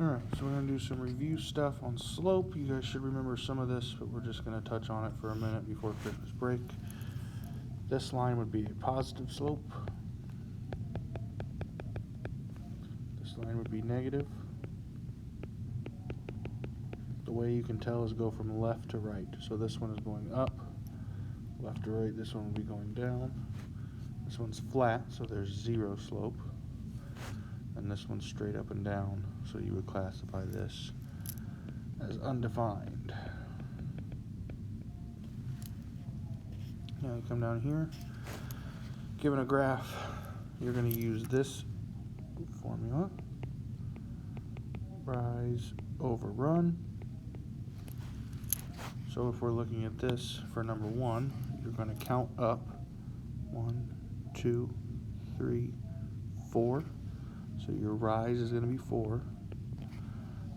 Alright, so we're going to do some review stuff on slope. You guys should remember some of this, but we're just going to touch on it for a minute before Christmas break. This line would be a positive slope. This line would be negative. The way you can tell is go from left to right. So this one is going up, left to right. This one will be going down. This one's flat, so there's zero slope. And this one's straight up and down, so you would classify this as undefined. Now you come down here, given a graph, you're going to use this formula, rise over run. So if we're looking at this for number 1, you're going to count up 1, 2, 3, 4. So your rise is going to be 4.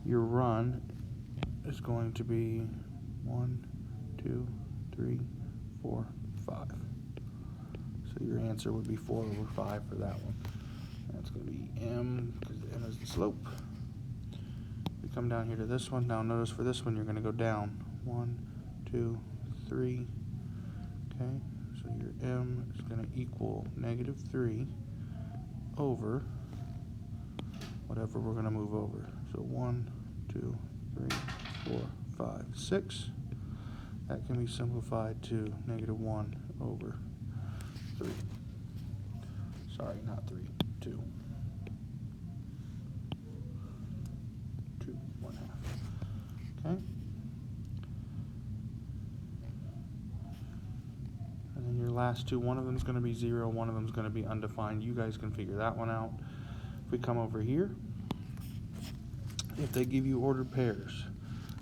Your run is going to be 1, 2, 3, 4, 5. So your answer would be 4 over 5 for that one. That's going to be m, because m is the slope. We come down here to this one. Now notice for this one you're going to go down. 1, 2, 3. Okay, so your m is going to equal negative 3 over whatever we're going to move over. So 1, 2, 3, 4, 5, 6. That can be simplified to negative 1 over 3. Sorry, not 3, 2. 2, 1/2. Okay? And then your last two, one of them is going to be 0, one of them is going to be undefined. You guys can figure that one out. If we come over here, if they give you ordered pairs,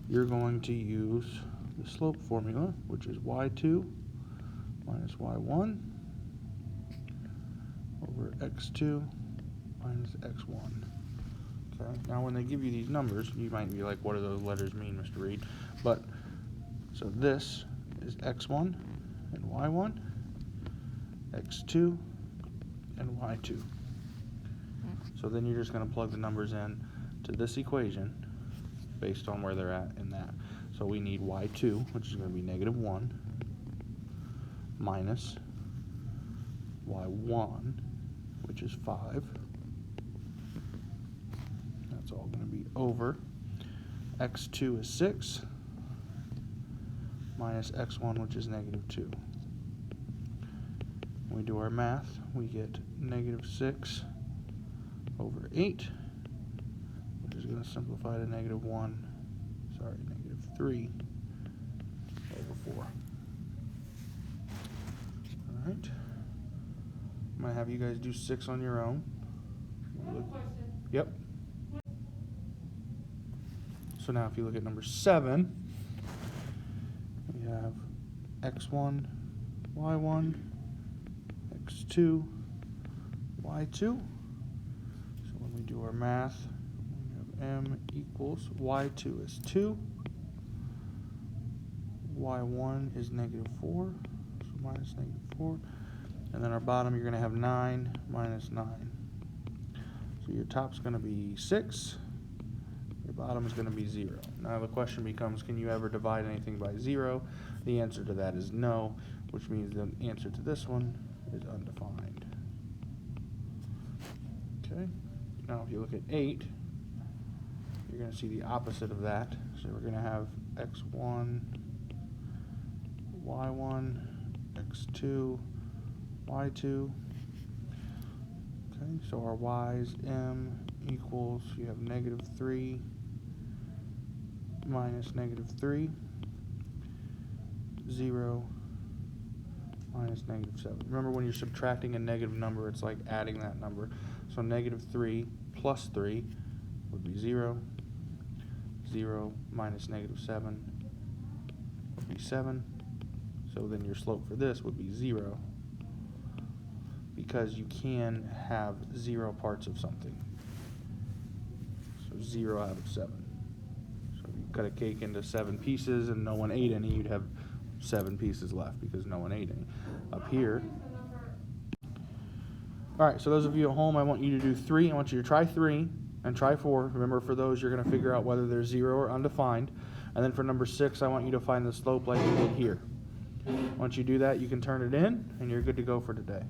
you're going to use the slope formula, which is y2 minus y1 over x2 minus x1. Okay. Now when they give you these numbers, you might be like, what do those letters mean, Mr. Reed? But, so this is x1 and y1, x2 and y2. So then you're just going to plug the numbers in to this equation based on where they're at in that. So we need y2, which is going to be negative 1, minus y1, which is 5. That's all going to be over. x2 is 6, minus x1, which is negative 2. When we do our math, we get negative 6 over 8, which is going to simplify to negative 3 over 4. Alright. I'm going to have you guys do 6 on your own. Yep. So now if you look at number 7, we have x1, y1, x2, y2. So when we do our math, we have m equals y2 is 2, y1 is negative 4, so minus negative 4. And then our bottom, you're going to have 9 minus 9. So your top's going to be 6. Your bottom is going to be 0. Now the question becomes, can you ever divide anything by 0? The answer to that is no, which means the answer to this one is undefined. Okay. Now if you look at 8, you're going to see the opposite of that. So we're going to have x1, y1, x2, y2. Okay, so our y's m equals, you have negative 3 minus negative 3, 0 minus negative 7. Remember, when you're subtracting a negative number, it's like adding that number. So negative 3 plus 3 would be 0. 0 minus negative 7 would be 7. So then your slope for this would be 0, because you can have 0 parts of something. So 0 out of 7. So if you cut a cake into 7 pieces and no one ate any, you'd have 7 pieces left because no one ate any. Up here. Alright, so those of you at home, I want you to do 3. I want you to try 3. and try 4. Remember, for those, you're going to figure out whether they're 0 or undefined. And then for number 6, I want you to find the slope like you did here. Once you do that, you can turn it in, and you're good to go for today.